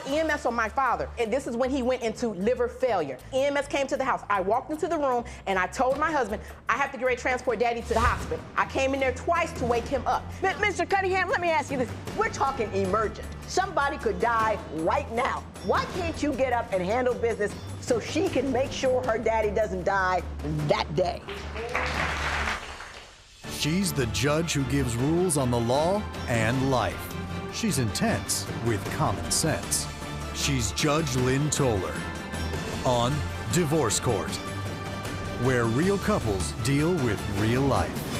called EMS on my father, and this is when he went into liver failure. EMS came to the house. I walked into the room, and I told my husband, I have to get ready to transport Daddy to the hospital. I came in there twice to wake him up. Mr. Cunningham, let me ask you this. We're talking emergent. Somebody could die right now. Why can't you get up and handle business so she can make sure her daddy doesn't die that day? She's the judge who gives rules on the law and life. She's intense with common sense. She's Judge Lynn Toller on Divorce Court, where real couples deal with real life.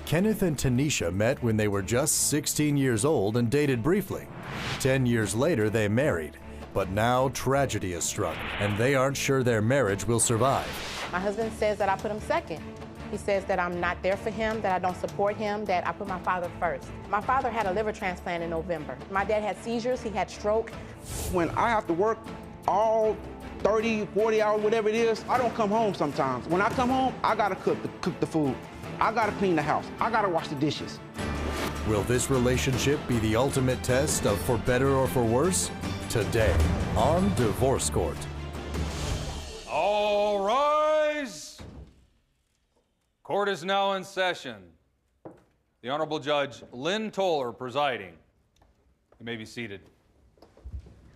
Kenneth and Tanisha met when they were just 16 years old and dated briefly. 10 years later, they married. But now tragedy has struck, and they aren't sure their marriage will survive. My husband says that I put him second. He says that I'm not there for him, that I don't support him, that I put my father first. My father had a liver transplant in November. My dad had seizures, he had stroke. When I have to work all 30, 40 hours, whatever it is, I don't come home sometimes. When I come home, I gotta cook the food. I gotta clean the house. I gotta wash the dishes. Will this relationship be the ultimate test of for better or for worse? Today on Divorce Court. All rise. Court is now in session. The Honorable Judge Lynn Toller presiding. You may be seated.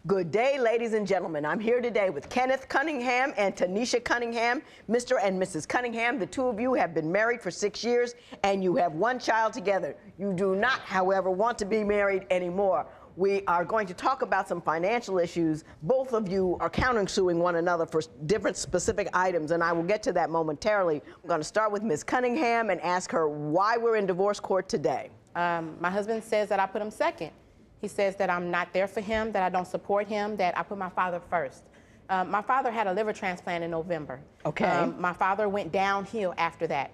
Good day, ladies and gentlemen. I'm here today with Kenneth Cunningham and Tanisha Cunningham. Mr. and Mrs. Cunningham, the two of you have been married for 6 years, and you have one child together. You do not, however, want to be married anymore. We are going to talk about some financial issues. Both of you are countersuing one another for different specific items, and I will get to that momentarily. I'm going to start with Ms. Cunningham and ask her why we're in divorce court today. My husband says that I put him second. He says that I'm not there for him, that I don't support him, that I put my father first. My father had a liver transplant in November. Okay. My father went downhill after that.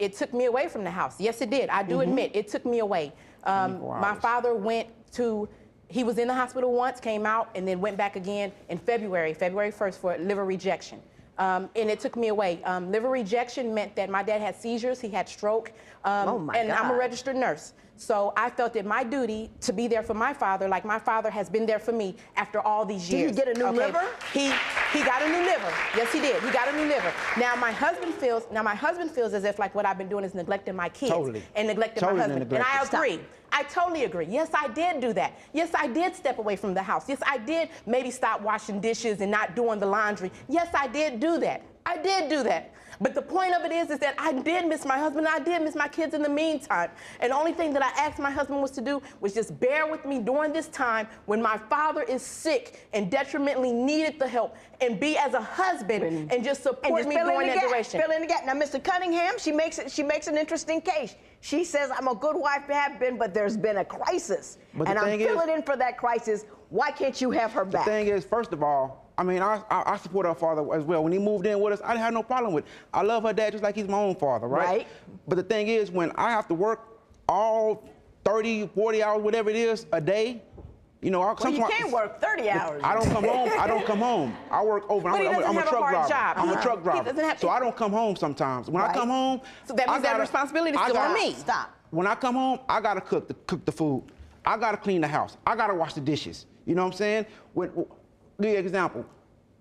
It took me away from the house. Yes, it did. I do admit it took me away. My father went to, he was in the hospital once, came out, and then went back again in February 1st for liver rejection. And it took me away. Liver rejection meant that my dad had seizures, he had stroke, and I'm a registered nurse. So I felt it my duty to be there for my father like my father has been there for me after all these years. Did he get a new liver? He got a new liver. Yes, he did. He got a new liver. Now my husband feels as if like what I've been doing is neglecting my kids and neglecting my husband. And I agree. I totally agree. Yes, I did do that. Yes, I did step away from the house. Yes, I did maybe stop washing dishes and not doing the laundry. Yes, I did do that. I did do that. But the point of it is that I did miss my husband, and I did miss my kids in the meantime. And the only thing that I asked my husband was to do was just bear with me during this time when my father is sick and detrimentally needed the help, and be as a husband and just support me during that duration. Fill in the gap. Now, Mr. Cunningham, she makes an interesting case. She says, I'm a good wife to have been, but there's been a crisis. And I'm filling in for that crisis. Why can't you have her back? The thing is, first of all, I mean, I support our father as well. When he moved in with us, I had no problem with it. I love her dad just like he's my own father, right? But the thing is, when I have to work all 30, 40 hours, whatever it is, a day, you know, well, you can't work 30 hours. I don't come home. I don't come home. I work over. I'm a truck driver. I'm a truck driver. So I don't come home sometimes. When I come home, so that means that responsibility is still on me. Stop. When I come home, I gotta cook the food. I gotta clean the house. I gotta wash the dishes. You know what I'm saying? Give you an example.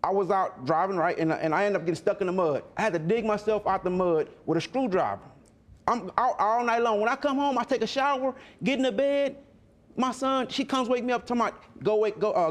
I was out driving, right, and I ended up getting stuck in the mud. I had to dig myself out the mud with a screwdriver. I'm out all night long. When I come home, I take a shower, get in the bed. My son, she comes wake me up, talking about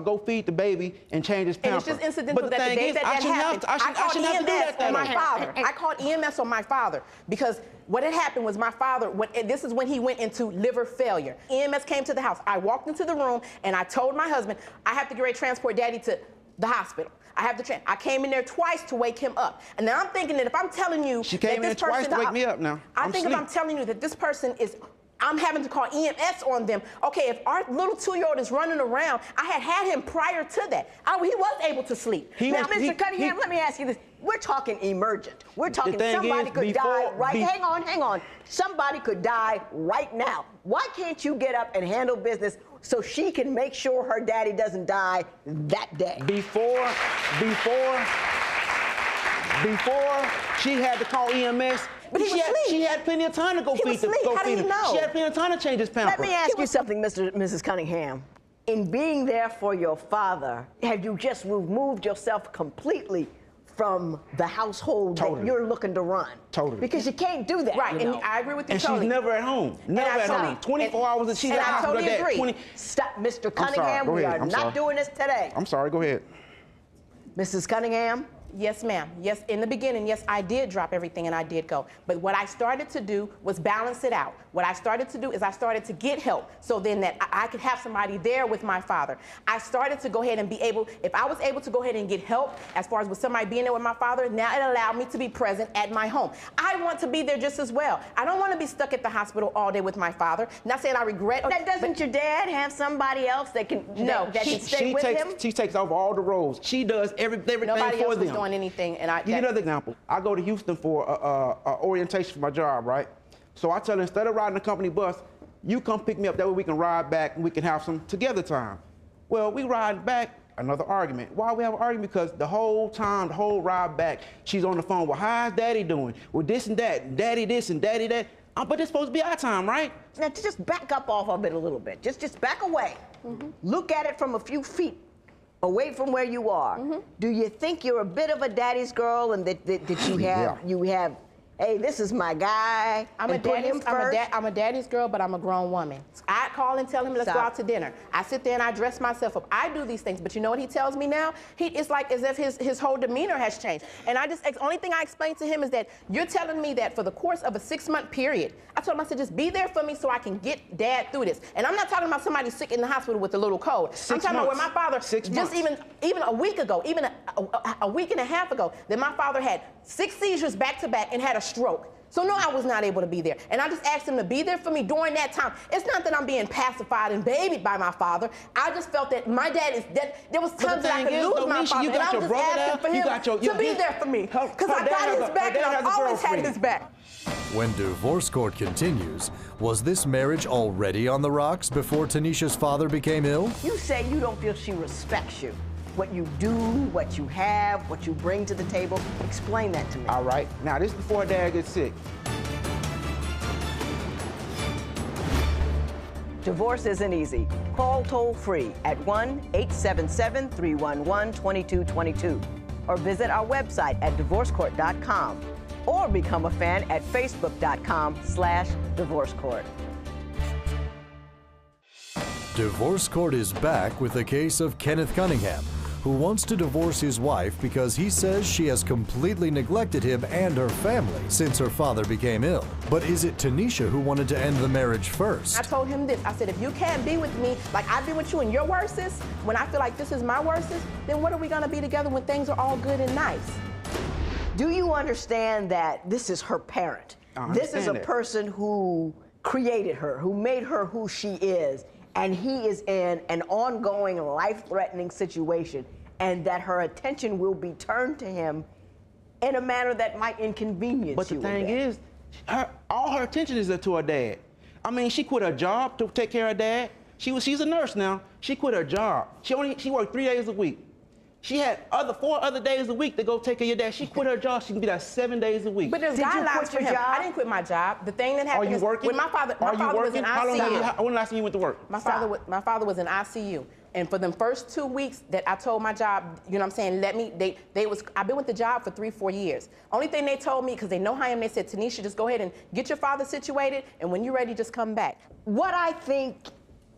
go feed the baby and change his pampers. And it's just incidental that the day that happened, I called EMS on my father. I called EMS on my father because what had happened was my father, this is when he went into liver failure. EMS came to the house. I walked into the room and I told my husband, I have to get ready to transport Daddy to the hospital. I came in there twice to wake him up. And now I'm thinking that if I'm telling you she came in twice to wake me up now. I think if I'm telling you that this person is, I'm having to call EMS on them. Okay, if our little 2-year-old is running around, I had him prior to that. He was able to sleep. Now, Mr. Cunningham, let me ask you this. We're talking emergent. We're talking somebody could die right. Hang on. Somebody could die right now. Why can't you get up and handle business so she can make sure her daddy doesn't die that day? Before Before she had to call EMS, but she had plenty of time to go feed him. How do you know? She had plenty of time to change his pamper. Let me ask you something, Mrs. Cunningham. In being there for your father, have you just removed yourself completely from the household that you're looking to run? Totally. Because you can't do that. Right, and I agree with you and totally. She's never at home. Never at home. 24 hours that she's at hospital a day. Agree. Stop, Mr. Cunningham. We are not doing this today. I'm sorry. Go ahead. Mrs. Cunningham? Yes, ma'am. Yes, in the beginning, yes, I did drop everything and I did go. But what I started to do was balance it out. What I started to do is I started to get help so then that I could have somebody there with my father. I started to go ahead and be able, if I was able to go ahead and get help as far as with somebody being there with my father, now it allowed me to be present at my home. I want to be there just as well. I don't want to be stuck at the hospital all day with my father. Not saying I regret. Doesn't your dad have somebody else that can stay with him? She takes over all the roles. She does everything for them. Nobody else was doing anything. And Give you another example. I go to Houston for orientation for my job, right? So I tell her, instead of riding the company bus, you come pick me up. That way we can ride back and we can have some together time. Well, we ride back, another argument. Why we have an argument? Because the whole time, the whole ride back, she's on the phone. Well, how's daddy doing? Well, this and that, daddy this and daddy that. But it's supposed to be our time, right? Now, just back up off of it a little bit. Just back away. Mm-hmm. Look at it from a few feet away from where you are. Mm-hmm. Do you think you're a bit of a daddy's girl and that you have, hey, this is my guy? I'm a daddy's girl, but I'm a grown woman. I call and tell him, let's go out to dinner. I sit there and I dress myself up. I do these things, but you know what he tells me now? It's like as if his whole demeanor has changed. And only thing I explained to him is that you're telling me that for the course of a 6-month period, I told him, I said, just be there for me so I can get dad through this. And I'm not talking about somebody sick in the hospital with a little cold. I'm talking about where my father, just even a week ago, even a week and a half ago, that my father had 6 seizures back to back and had a stroke. So no, I was not able to be there. And I just asked him to be there for me during that time. It's not that I'm being pacified and babied by my father. I just felt that my dad there was times that I could lose my father. And I was just asking for him to be there for me. Because I got his back and I've always had his back. When divorce court continues, was this marriage already on the rocks before Tanisha's father became ill? You say you don't feel she respects you. What you do, what you have, what you bring to the table. Explain that to me. All right. Now, this is before dad gets sick. Divorce isn't easy. Call toll-free at 1-877-311-2222 or visit our website at divorcecourt.com or become a fan at facebook.com/divorcecourt. Divorce Court is back with the case of Kenneth Cunningham, who wants to divorce his wife because he says she has completely neglected him and her family since her father became ill. But is it Tanisha who wanted to end the marriage first? I told him this. I said, if you can't be with me like I've been with you in your worstest, when I feel like this is my worstest, then what are we going to be together when things are all good and nice? Do you understand that this is her parent? This is a person who created her, who made her who she is, and he is in an ongoing life-threatening situation, and that her attention will be turned to him in a manner that might inconvenience you. But the thing is, all her attention is to her dad. I mean, she quit her job to take care of her dad. She's a nurse now. She quit her job. She worked 3 days a week. She had 4 other days a week to go take care of your dad. She quit her job. She can be there 7 days a week. But there's guidelines for him. I didn't quit my job. The thing that happened is, when my father was in ICU. When last time you went to work? My father was in ICU. And for the first 2 weeks that I told my job, you know what I'm saying, I've been with the job for 3-4 years. Only thing they told me, because they know how I am, they said, Tanisha, just go ahead and get your father situated, and when you're ready, just come back. What I think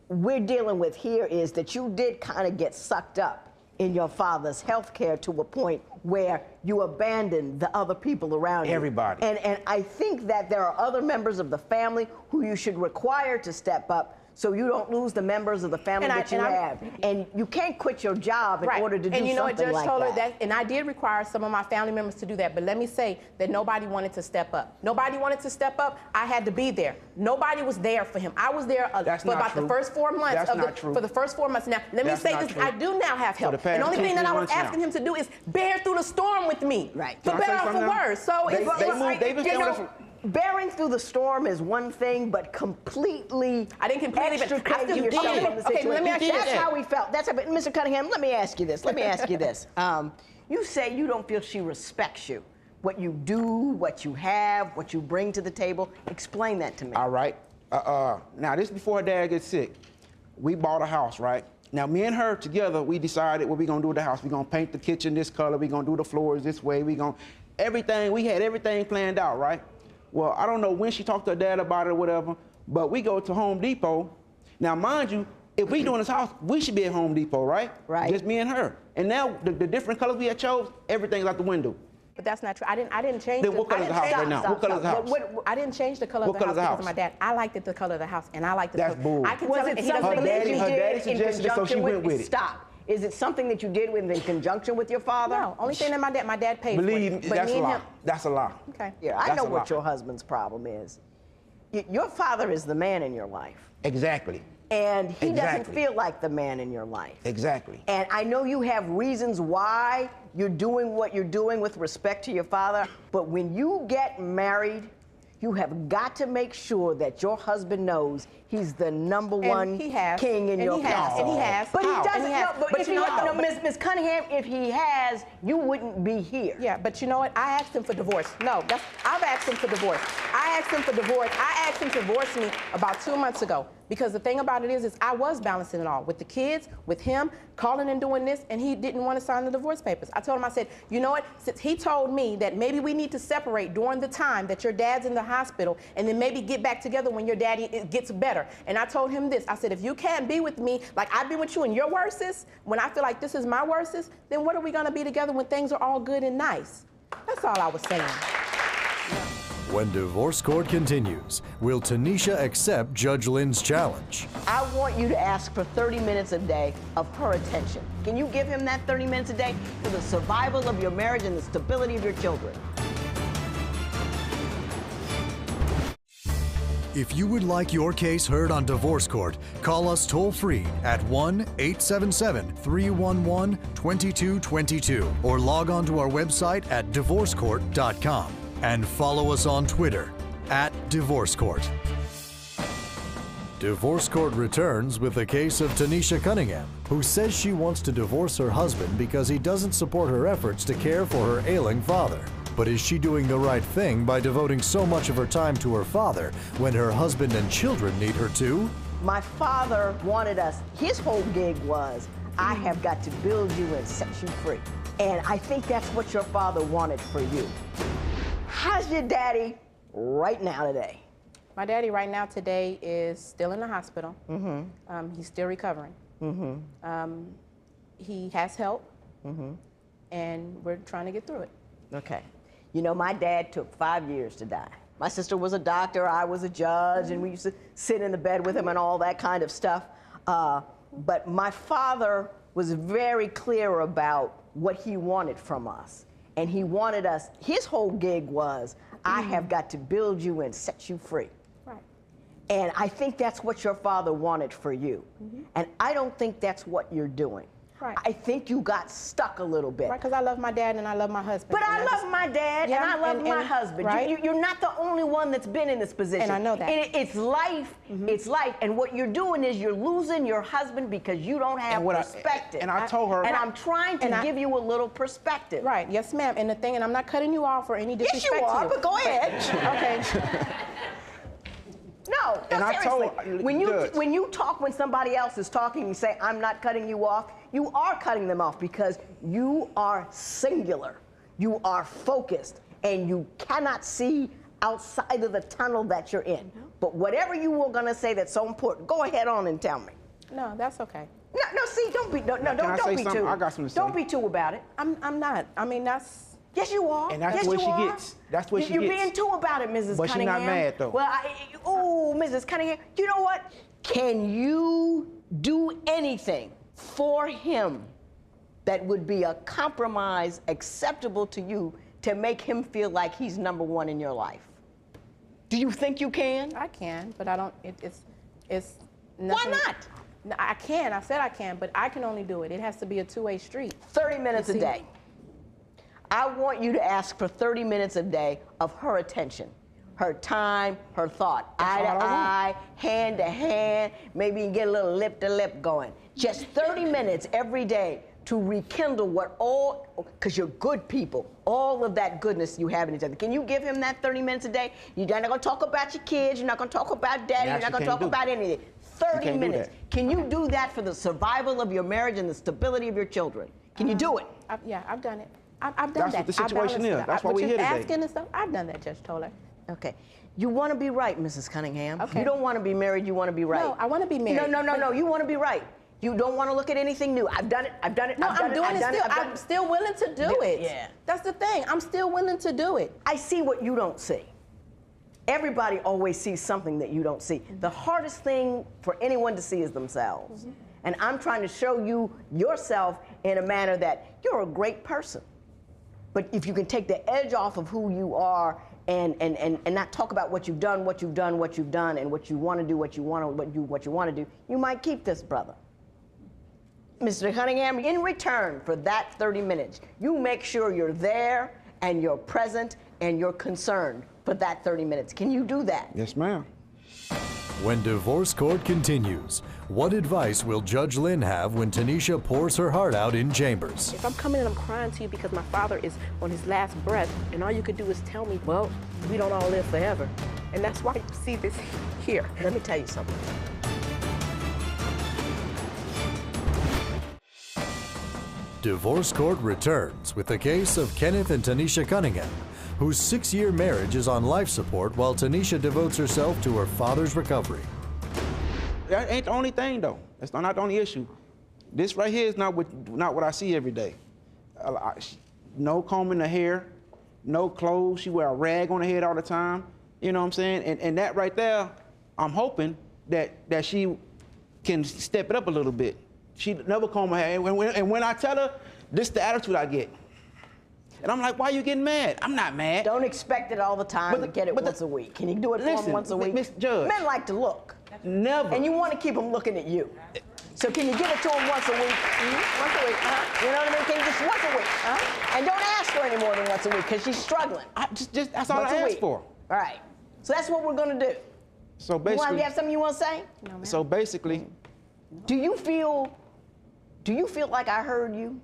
we're dealing with here is that you did kind of get sucked up in your father's health care to a point where you abandoned the other people around you. Everybody. And I think that there are other members of the family who you should require to step up so you don't lose the members of the family that you have. And you can't quit your job in order to do something like that. And you know what, Judge told her that, and I did require some of my family members to do that, but let me say that nobody wanted to step up. Nobody wanted to step up. I had to be there. Nobody was there for him. I was there for about the first 4 months. For the first 4 months. Now, let me say this, I do now have help. And the only thing that I was asking him to do is bear through the storm with me. Right. For better or for worse. So bearing through the storm is one thing, but completely extricating yourself from the situation. Okay, let me ask you That's how we felt. Mr. Cunningham, let me ask you this. You say you don't feel she respects you. What you do, what you have, what you bring to the table. Explain that to me. All right. Now, this is before her dad gets sick. We bought a house, right? Now, me and her together, we decided what we're going to do with the house. We're going to paint the kitchen this color. We're going to do the floors this way. We had everything planned out, right? Well, I don't know when she talked to her dad about it or whatever, but we go to Home Depot. Now, mind you, if we doing this house, we should be at Home Depot, right? Right. Just me and her. And now, the different colors we had chose, everything's out the window. But that's not true. I didn't change. Then what color is the house right now? What color is the house? I didn't change the color of the house because of my dad. I liked it, the color of the house, and I liked the color. That's bull. I can tell it. Something that you did in suggested it, so she conjunction went with it. Stop. Is it something that you did in conjunction with your father? No. Only thing that my dad paid Believe for. me, that's a lie. That's a lie. Okay. Yeah, I know what your husband's problem is. Your father is the man in your life. Exactly. And he doesn't feel like the man in your life. Exactly. And I know you have reasons why you're doing what you're doing with respect to your father, but when you get married, you have got to make sure that your husband knows he's the number one king in your house. And he has. But he doesn't know. But if you know what, though? Ms. Cunningham, if he has, you wouldn't be here. Yeah, but you know what? I asked him for divorce. No, I've asked him for divorce. I asked him for divorce. I asked him to divorce me about 2 months ago. Because the thing about it is I was balancing it all with the kids, with him, calling and doing this, and he didn't want to sign the divorce papers. I told him, I said, you know what? Since he told me that maybe we need to separate during the time that your dad's in the hospital, and then maybe get back together when your daddy gets better. And I told him this. I said, if you can't be with me like I've been with you in your worstest, when I feel like this is my worstest, then what are we going to be together when things are all good and nice? That's all I was saying. When divorce court continues, will Tanisha accept Judge Lynn's challenge? I want you to ask for 30 minutes a day of her attention. Can you give him that 30 minutes a day for the survival of your marriage and the stability of your children? If you would like your case heard on divorce court, call us toll-free at 1-877-311-2222 or log on to our website at divorcecourt.com. And follow us on Twitter @DivorceCourt. Divorce Court returns with the case of Tanesha Cunningham, who says she wants to divorce her husband because he doesn't support her efforts to care for her ailing father. But is she doing the right thing by devoting so much of her time to her father when her husband and children need her too? My father wanted us, his whole gig was, I have got to build you and set you free. And I think that's what your father wanted for you. How's your daddy right now today? My daddy right now today is still in the hospital. He's still recovering. He has help, and we're trying to get through it. Okay. You know, my dad took 5 years to die. My sister was a doctor, I was a judge, and we used to sit in the bed with him and all that kind of stuff. But my father was very clear about what he wanted from us. And he wanted us, his whole gig was, I have got to build you and set you free. Right. And I think that's what your father wanted for you. And I don't think that's what you're doing. Right. I think you got stuck a little bit. Right, because I love my dad and I love my husband. But I love my dad and I love my husband. Right? You're not the only one that's been in this position. And I know that. It's life. It's life. And what you're doing is you're losing your husband because you don't have perspective. And I told her. And I'm trying to give you a little perspective. Right. Yes, ma'am. And the thing, and I'm not cutting you off or any disrespect Yes, you are, to you. but go ahead. Okay. No, And I seriously. told When you talk when somebody else is talking, you say, I'm not cutting you off, you are cutting them off because you are singular. You are focused, and you cannot see outside of the tunnel that you're in. But whatever you were going to say that's so important, go ahead on and tell me. No, that's okay. No, see, don't be too. I got something to say. Don't be too about it. I'm not. I mean, that's. Yes, you are. And that's what she gets. That's what she gets. You're being too about it, Mrs. But Cunningham. she's not mad, though. Well, Mrs. Cunningham, you know what? Can you do anything for him that would be a compromise acceptable to you to make him feel like he's number one in your life? Do you think you can? I can, but I don't. It's nothing. Why not? No, I can. I said I can, but I can only do it. It has to be a two-way street. 30 minutes a day. I want you to ask for 30 minutes a day of her attention, her time, her thought, eye to eye, hand to hand, maybe you can get a little lip to lip going. Just 30 minutes every day to rekindle because you're good people, all of that goodness you have in each other. Can you give him that 30 minutes a day? You're not going to talk about your kids. You're not going to talk about daddy. You're not going to talk about anything. 30 minutes. Can you do that for the survival of your marriage and the stability of your children? Can you do it? Yeah, I've done it. I've done That's that. what the situation is. That's why we're here today. Asking and stuff, I've done that, Judge Toller. Okay. You want to be right, Mrs. Cunningham. Okay. You don't want to be married, you want to be right. No, I want to be married. No, you want to be right. You don't want to look at anything new. I've done it. No, I'm doing it still. I'm still willing to do it. Yeah. That's the thing. I'm still willing to do it. I see what you don't see. Everybody always sees something that you don't see. The hardest thing for anyone to see is themselves. And I'm trying to show you yourself in a manner that you're a great person. But if you can take the edge off of who you are and not talk about what you've done, and what you want to do, what you want to do, you might keep this brother. Mr. Cunningham, in return for that 30 minutes, you make sure you're there and you're present and you're concerned for that 30 minutes. Can you do that? Yes, ma'am. When divorce court continues, what advice will Judge Lynn have when Tanisha pours her heart out in chambers? If I'm coming and I'm crying to you because my father is on his last breath, and all you could do is tell me, well, we don't all live forever. And that's why you see this here. Let me tell you something. Divorce court returns with the case of Kenneth and Tanisha Cunningham, whose 6-year marriage is on life support while Tanisha devotes herself to her father's recovery. That ain't the only thing, though. That's not the only issue. This right here is not what I see every day. No combing the hair, no clothes. She wear a rag on her head all the time. You know what I'm saying? And that right there, I'm hoping that she can step it up a little bit. She never comb her hair. And when I tell her, this is the attitude I get. And I'm like, why are you getting mad? I'm not mad. Don't expect it all the time, but get it once a week. Can you do it for them once a week? Miss Judge. Men like to look. Never. And you want to keep them looking at you. So can you give it to them once a week? Once a week. You know what I mean? Can you just once a week? And don't ask for any more than once a week because she's struggling. Just that's all I ask for. All right. So that's what we're going to do. So basically. You have something you want to say? No, ma'am. So basically. Do you feel like I heard you?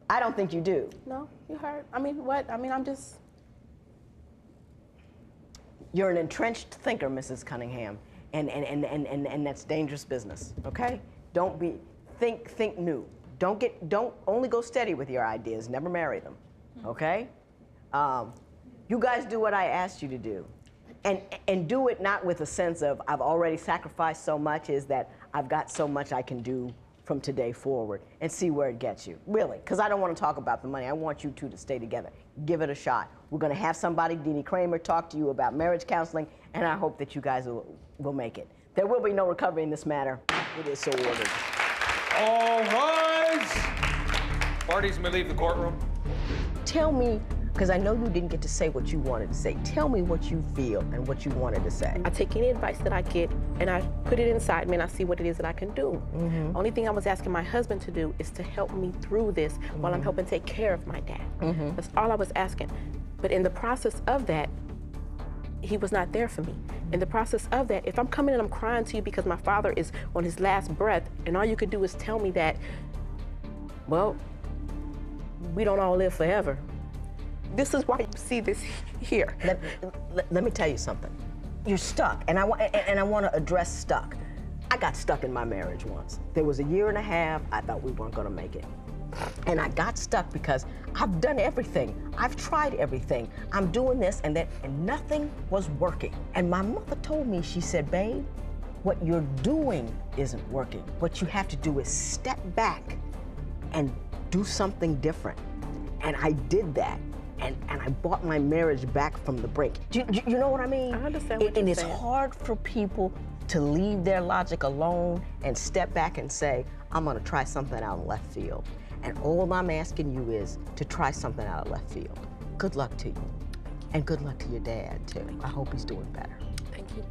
I don't think you do. No, you heard. I mean, what? I mean, I'm just. You're an entrenched thinker, Mrs. Cunningham, and that's dangerous business. Okay? Think new. Don't only go steady with your ideas. Never marry them. Okay? You guys do what I asked you to do, and do it not with a sense of I've already sacrificed so much. Is that I've got so much I can do from today forward and see where it gets you. Really, because I don't want to talk about the money. I want you two to stay together. Give it a shot. We're going to have somebody, Deanie Kramer, talk to you about marriage counseling, and I hope that you guys will make it. There will be no recovery in this matter. It is so ordered. All rise. Parties may leave the courtroom. Tell me, because I know you didn't get to say what you wanted to say. Tell me what you feel and what you wanted to say. I take any advice that I get and I put it inside me and I see what it is that I can do. Only thing I was asking my husband to do is to help me through this while I'm helping take care of my dad. That's all I was asking. But in the process of that, he was not there for me. In the process of that, if I'm coming and I'm crying to you because my father is on his last breath and all you could do is tell me that, well, we don't all live forever. This is why you see this here. Let me tell you something. You're stuck, and I want to address stuck. I got stuck in my marriage once. There was a year and a half, I thought we weren't gonna make it. And I got stuck because I've done everything. I've tried everything. I'm doing this and that, and nothing was working. And my mother told me, she said, babe, what you're doing isn't working. What you have to do is step back and do something different. And I did that. And I brought my marriage back from the brink. Do you know what I mean? I understand what you're saying. saying. It's hard for people to leave their logic alone and step back and say, I'm gonna try something out in left field. And all I'm asking you is to try something out of left field. Good luck to you. And good luck to your dad, too. I hope he's doing better. Thank you.